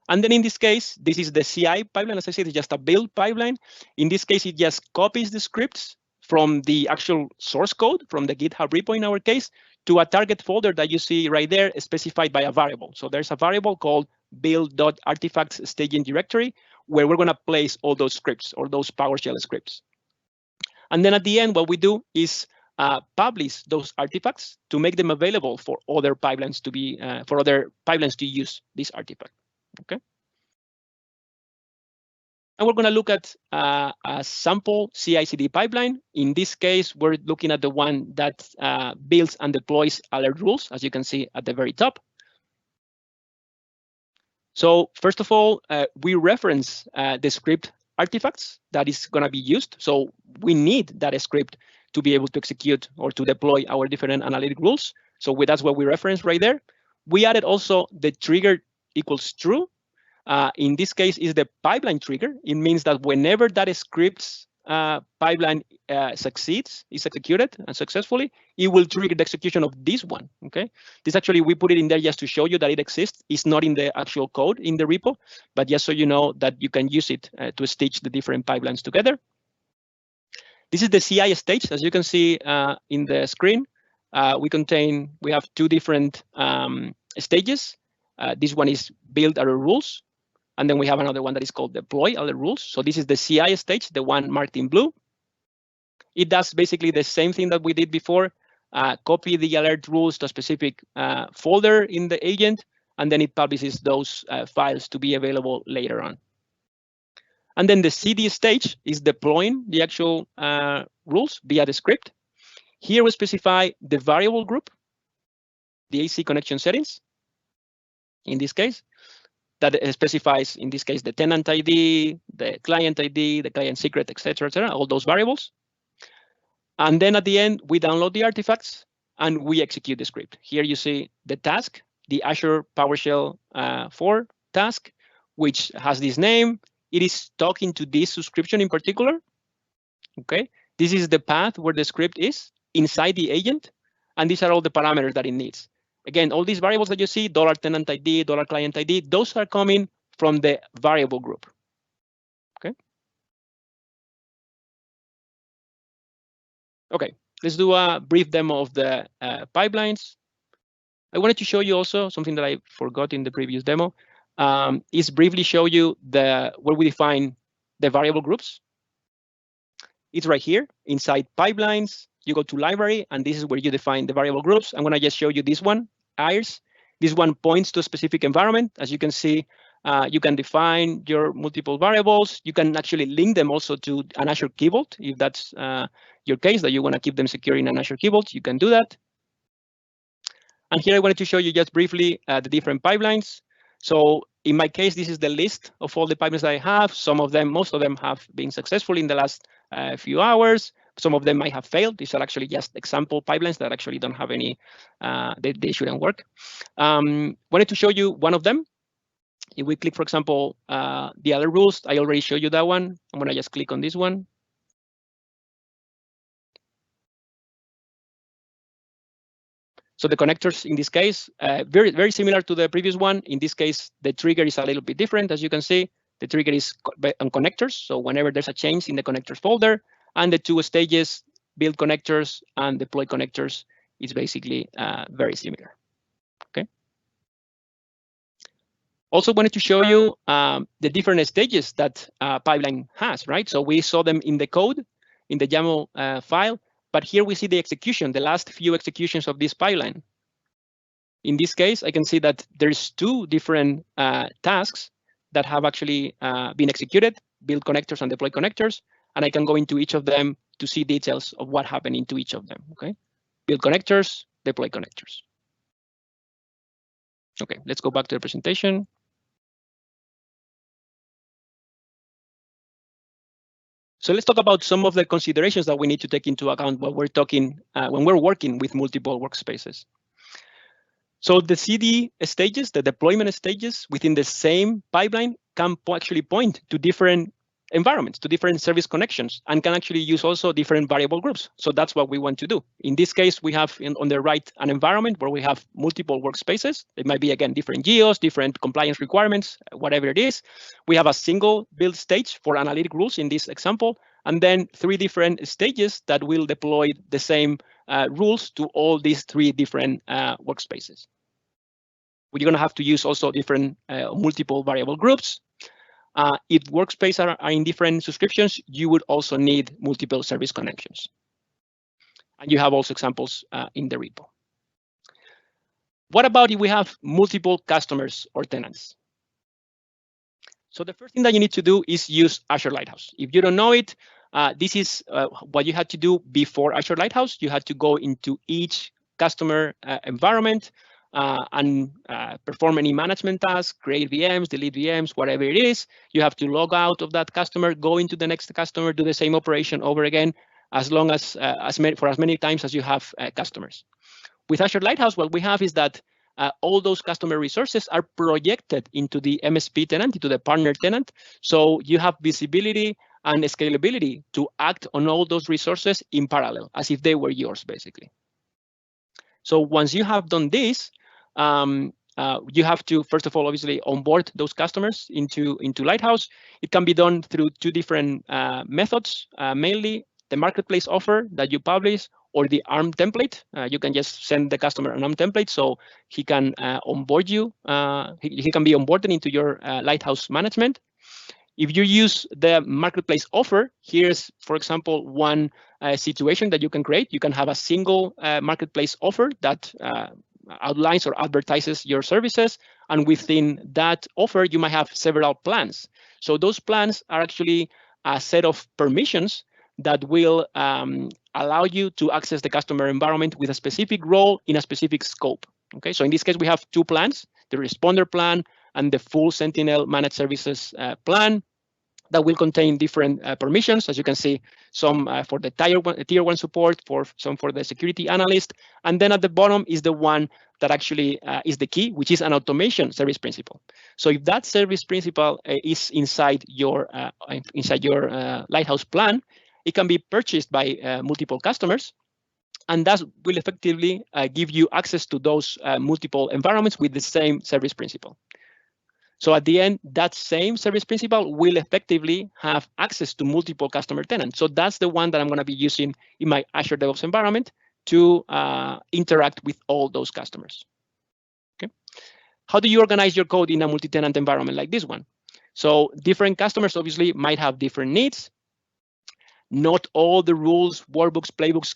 And then in this case, this is the CI pipeline. As I said, it's just a build pipeline. In this case, it just copies the scripts from the actual source code, from the GitHub repo in our case, to a target folder that you see right there specified by a variable. So there's a variable called build.artifacts staging directory, where we're going to place all those scripts or those PowerShell scripts. And then at the end, what we do is publish those artifacts to make them available for other pipelines to use this artifact. Okay. And we're going to look at a sample CI/CD pipeline. In this case, we're looking at the one that builds and deploys alert rules, as you can see at the very top. So first of all, we reference the script artifacts that is going to be used. So we need that script to be able to execute or to deploy our different analytic rules. So that's what we reference right there. We added also the trigger equals true. In this case, is the pipeline trigger. It means that whenever that script's pipeline is executed and successfully, it will trigger the execution of this one. Okay, this actually we put it in there just to show you that it exists. It's not in the actual code in the repo, but just so you know that you can use it to stitch the different pipelines together. This is the CI stage, as you can see in the screen. We have two different stages. This one is build alert rules. And then we have another one that is called deploy alert rules. So this is the CI stage, the one marked in blue. It does basically the same thing that we did before, copy the alert rules to a specific folder in the agent, and then it publishes those files to be available later on. And then the CD stage is deploying the actual rules via the script. Here we specify the variable group, the AC connection settings, in this case. That specifies, in this case, the tenant ID, the client secret, etc., all those variables. And then at the end, we download the artifacts and we execute the script. Here you see the task, the Azure PowerShell 4 task, which has this name. It is talking to this subscription in particular. Okay, this is the path where the script is inside the agent, and these are all the parameters that it needs. Again, all these variables that you see, $tenant ID, $client ID, those are coming from the variable group. Okay. Okay, let's do a brief demo of the pipelines. I wanted to show you also something that I forgot in the previous demo, is briefly show you where we define the variable groups. It's right here inside pipelines. You go to library, and this is where you define the variable groups. I'm going to just show you this one, IRS. This one points to a specific environment. As you can see, you can define your multiple variables. You can actually link them also to an Azure Key Vault. If that's your case, that you want to keep them secure in an Azure Key Vault, you can do that. And here I wanted to show you just briefly the different pipelines. So in my case, this is the list of all the pipelines that I have. Most of them have been successful in the last few hours. Some of them might have failed. These are actually just example pipelines that actually don't have any, they shouldn't work. Wanted to show you one of them. If we click, for example, the other rules, I already showed you that one. I'm gonna just click on this one. So the connectors in this case, very similar to the previous one. In this case, the trigger is a little bit different. As you can see, the trigger is on connectors. So whenever there's a change in the connectors folder, and the two stages, build connectors and deploy connectors, is basically very similar. Okay. Also wanted to show you the different stages that pipeline has, right? So we saw them in the code, in the YAML file, but here we see the execution, the last few executions of this pipeline. In this case, I can see that there's two different tasks that have actually been executed, build connectors and deploy connectors, and I can go into each of them to see details of what happened into each of them, okay? Build connectors, deploy connectors. Okay, let's go back to the presentation. So let's talk about some of the considerations that we need to take into account when we're talking, when we're working with multiple workspaces. So the CD stages, the deployment stages within the same pipeline can actually point to different environments, to different service connections, and can actually use also different variable groups. So that's what we want to do. In this case, we have on the right an environment where we have multiple workspaces. It might be, again, different geos, different compliance requirements, whatever it is. We have a single build stage for analytic rules in this example, and then 3 different stages that will deploy the same rules to all these 3 different workspaces. We're going to have to use also different multiple variable groups. If workspaces are in different subscriptions, you would also need multiple service connections. And you have also examples in the repo. What about if we have multiple customers or tenants? So the first thing that you need to do is use Azure Lighthouse. If you don't know it, this is what you had to do before Azure Lighthouse. You had to go into each customer environment and perform any management tasks, create VMs, delete VMs, whatever it is. You have to log out of that customer, go into the next customer, do the same operation over again, as long as for as many times as you have customers. With Azure Lighthouse, what we have is that all those customer resources are projected into the MSP tenant, into the partner tenant. So you have visibility and scalability to act on all those resources in parallel, as if they were yours, basically. So once you have done this, you have to, first of all, obviously onboard those customers into Lighthouse. It can be done through 2 different methods, mainly the marketplace offer that you publish or the ARM template. You can just send the customer an ARM template so he can onboard you. He can be onboarded into your Lighthouse management. If you use the marketplace offer, here's, for example, one situation that you can create. You can have a single marketplace offer that outlines or advertises your services. And within that offer, you might have several plans. So those plans are actually a set of permissions that will allow you to access the customer environment with a specific role in a specific scope. Okay, so in this case, we have 2 plans, the responder plan and the full Sentinel managed services plan that will contain different permissions. As you can see, some for the tier 1 support, some for the security analyst. And then at the bottom is the one that actually is the key, which is an automation service principal. So if that service principal is inside your Lighthouse plan, it can be purchased by multiple customers. And that will effectively give you access to those multiple environments with the same service principal. So at the end, that same service principal will effectively have access to multiple customer tenants. So that's the one that I'm going to be using in my Azure DevOps environment to interact with all those customers. Okay. How do you organize your code in a multi-tenant environment like this one? So different customers obviously might have different needs. Not all the rules, workbooks, playbooks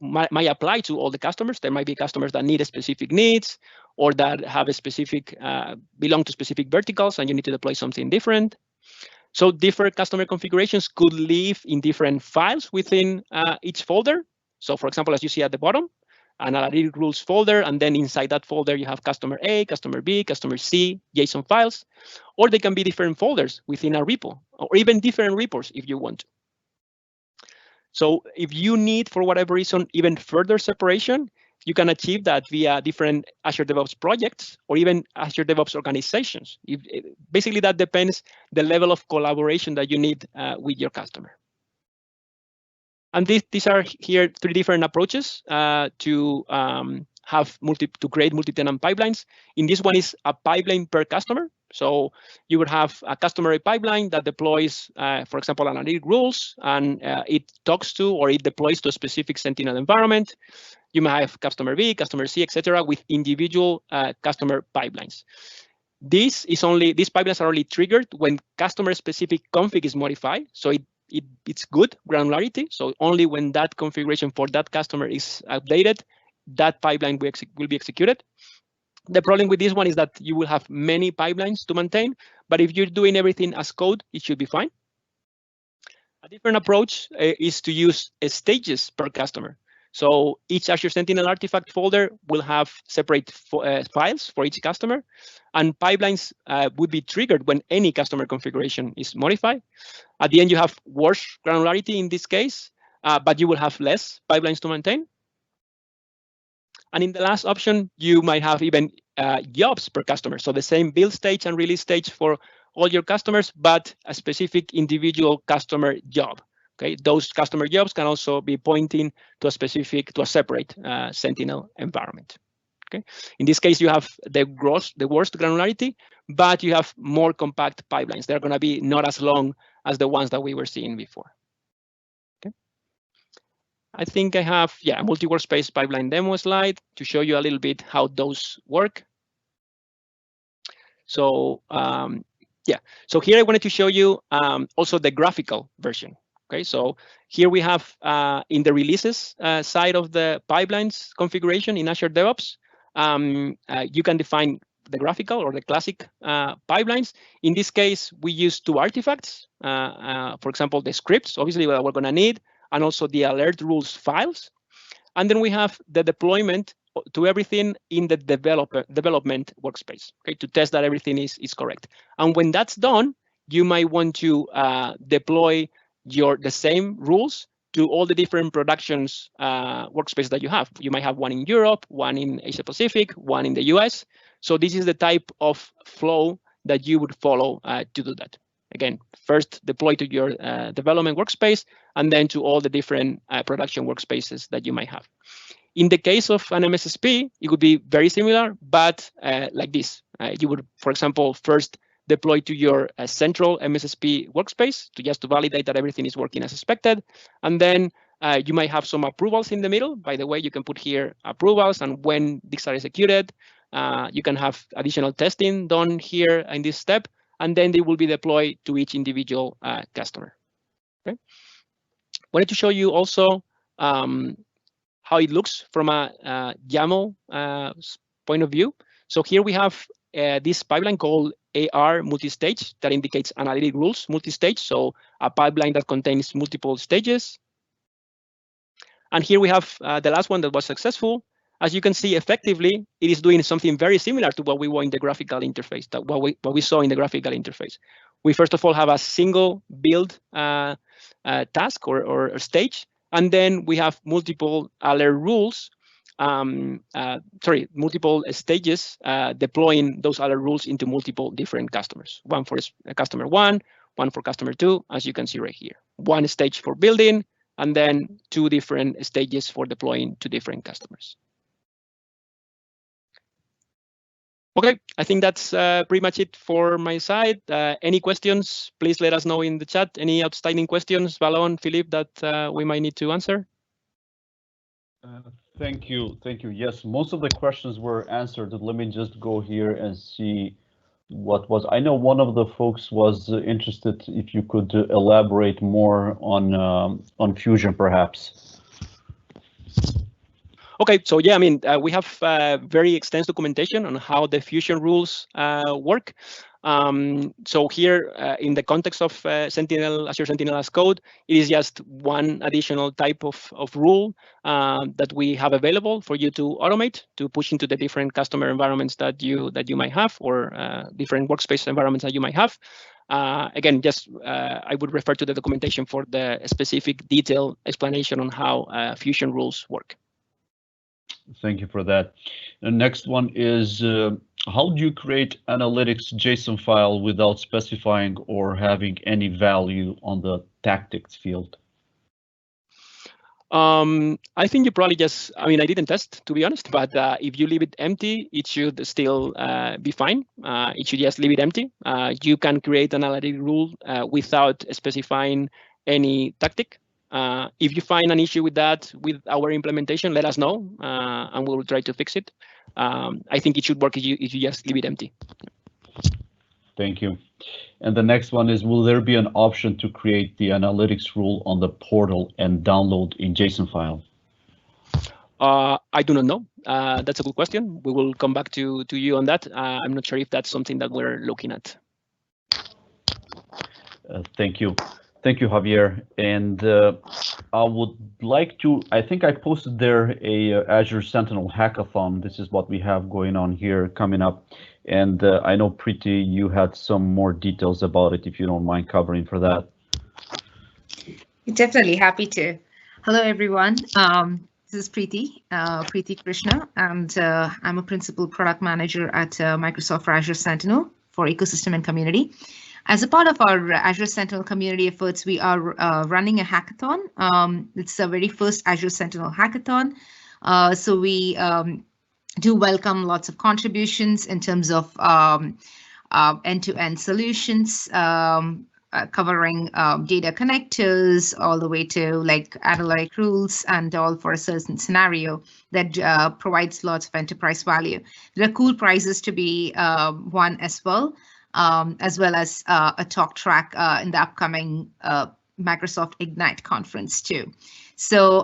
might apply to all the customers. There might be customers that need specific needs or that have a specific, belong to specific verticals, and you need to deploy something different. So different customer configurations could live in different files within each folder. So for example, as you see at the bottom, an analytic rules folder, and then inside that folder, you have customer A, customer B, customer C, JSON files, or they can be different folders within a repo, or even different repos if you want to. So if you need, for whatever reason, even further separation, you can achieve that via different Azure DevOps projects or even Azure DevOps organizations. Basically, that depends the level of collaboration that you need with your customer. And these are here 3 different approaches to create multi-tenant pipelines. In this one is a pipeline per customer. So you would have a customer pipeline that deploys, for example, analytic rules, and it talks to or it deploys to a specific Sentinel environment. You might have customer B, customer C, etc., with individual customer pipelines. These pipelines are only triggered when customer-specific config is modified. So it's good granularity. So only when that configuration for that customer is updated, that pipeline will be executed. The problem with this one is that you will have many pipelines to maintain, but if you're doing everything as code, it should be fine. A different approach is to use stages per customer. So each Azure Sentinel artifact folder will have separate files for each customer, and pipelines would be triggered when any customer configuration is modified. At the end, you have worse granularity in this case, but you will have less pipelines to maintain. And in the last option, you might have even jobs per customer. So the same build stage and release stage for all your customers, but a specific individual customer job. Okay, those customer jobs can also be pointing to a separate Sentinel environment. Okay, in this case, you have the worst granularity, but you have more compact pipelines. They're going to be not as long as the ones that we were seeing before. Okay, I think I have a multi-workspace pipeline demo slide to show you a little bit how those work. So so here I wanted to show you also the graphical version. Okay, so here we have in the releases side of the pipelines configuration in Azure DevOps, you can define the graphical or the classic pipelines. In this case, we use 2 artifacts. For example, the scripts, obviously, that we're going to need, and also the alert rules files. And then we have the deployment to everything in the development workspace, okay, to test that everything is correct. And when that's done, you might want to deploy the same rules to all the different productions workspaces that you have. You might have one in Europe, one in Asia Pacific, one in the US. So this is the type of flow that you would follow to do that. Again, first deploy to your development workspace, and then to all the different production workspaces that you might have. In the case of an MSSP, it would be very similar, but like this. You would, for example, first deploy to your central MSSP workspace to validate that everything is working as expected. And then you might have some approvals in the middle. By the way, you can put here approvals, and when these are executed, you can have additional testing done here in this step, and then they will be deployed to each individual customer. Okay. Wanted to show you also how it looks from a YAML point of view. So here we have this pipeline called AR multi-stage that indicates analytic rules multi-stage. So a pipeline that contains multiple stages. And here we have the last one that was successful. As you can see, effectively, it is doing something very similar to what we were in the graphical interface, what we saw in the graphical interface. We first of all have a single build task or stage, and then we have multiple alert rules. Multiple stages deploying those alert rules into multiple different customers. One for customer 1, one for customer 2, as you can see right here. One stage for building, and then 2 different stages for deploying to different customers. Okay, I think that's pretty much it for my side. Any questions, please let us know in the chat. Any outstanding questions, Valon, Philippe, that we might need to answer? Thank you. Yes, most of the questions were answered. Let me just go here and see what was. I know one of the folks was interested if you could elaborate more on Fusion, perhaps. Okay, so yeah, I mean, we have very extensive documentation on how the Fusion rules work. So here, in the context of Sentinel, Azure Sentinel as code, it is just one additional type of rule that we have available for you to automate, to push into the different customer environments that you might have, or different workspace environments that you might have. Again, just I would refer to the documentation for the specific detailed explanation on how Fusion rules work. Thank you for that. The next one is, how do you create analytics JSON file without specifying or having any value on the tactics field? I think you probably just, I mean, I didn't test, to be honest, but if you leave it empty, it should still be fine. It should just leave it empty. You can create an analytic rule without specifying any tactic. If you find an issue with that, with our implementation, let us know, and we'll try to fix it. I think it should work if you just leave it empty. Thank you. And the next one is, will there be an option to create the analytics rule on the portal and download in JSON file? I do not know. That's a good question. We will come back to you on that. I'm not sure if that's something that we're looking at. Thank you. Thank you, Javier. And I would like to, I think I posted there a Azure Sentinel hackathon. This is what we have going on here coming up. And I know, Preeti, you had some more details about it, if you don't mind covering for that. Definitely, happy to. Hello, everyone. This is Preeti Krishna, and I'm a principal product manager at Microsoft for Azure Sentinel for ecosystem and community. As a part of our Azure Sentinel community efforts, we are running a hackathon. It's the very first Azure Sentinel hackathon. So we do welcome lots of contributions in terms of end-to-end solutions, covering data connectors all the way to like analytic rules and all for a certain scenario that provides lots of enterprise value. There are cool prizes to be won as well as a talk track in the upcoming Microsoft Ignite conference too. So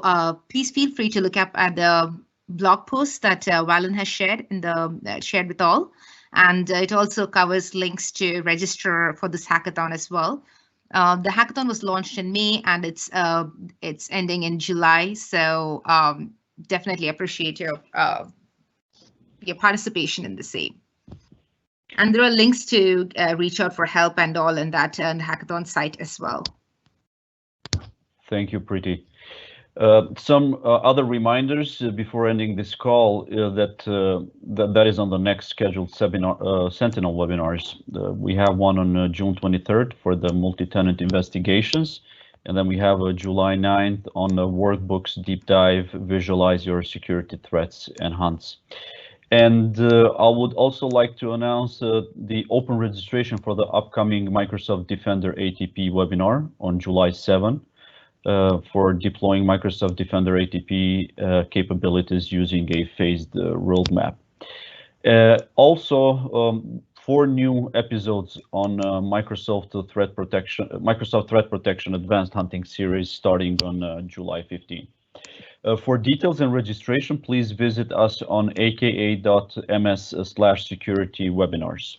please feel free to look up at the blog post that Valen has shared shared with all, and it also covers links to register for this hackathon as well. The hackathon was launched in May and it's ending in July, so definitely appreciate your participation in the same. And there are links to reach out for help and all in that hackathon site as well. Thank you, Preeti. Some other reminders before ending this call that is on the next scheduled Sentinel webinars. We have one on June 23rd for the multi-tenant investigations, and then we have a July 9th on the workbooks deep dive, visualize your security threats and hunts. And I would also like to announce the open registration for the upcoming Microsoft Defender ATP webinar on July 7th. For deploying Microsoft Defender ATP capabilities using a phased roadmap. Also, 4 new episodes on Microsoft Threat Protection Advanced Hunting Series starting on July 15. For details and registration, please visit us on aka.ms/security webinars.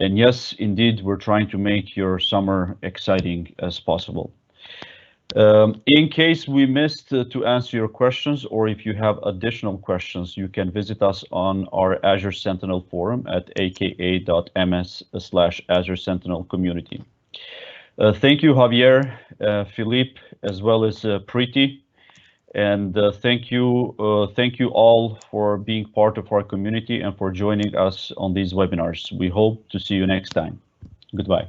And yes, indeed, we're trying to make your summer exciting as possible. In case we missed to answer your questions, or if you have additional questions, you can visit us on our Azure Sentinel forum at aka.ms/Azure Sentinel community. Thank you, Javier, Philippe, as well as Preeti, and thank you all for being part of our community and for joining us on these webinars. We hope to see you next time. Goodbye.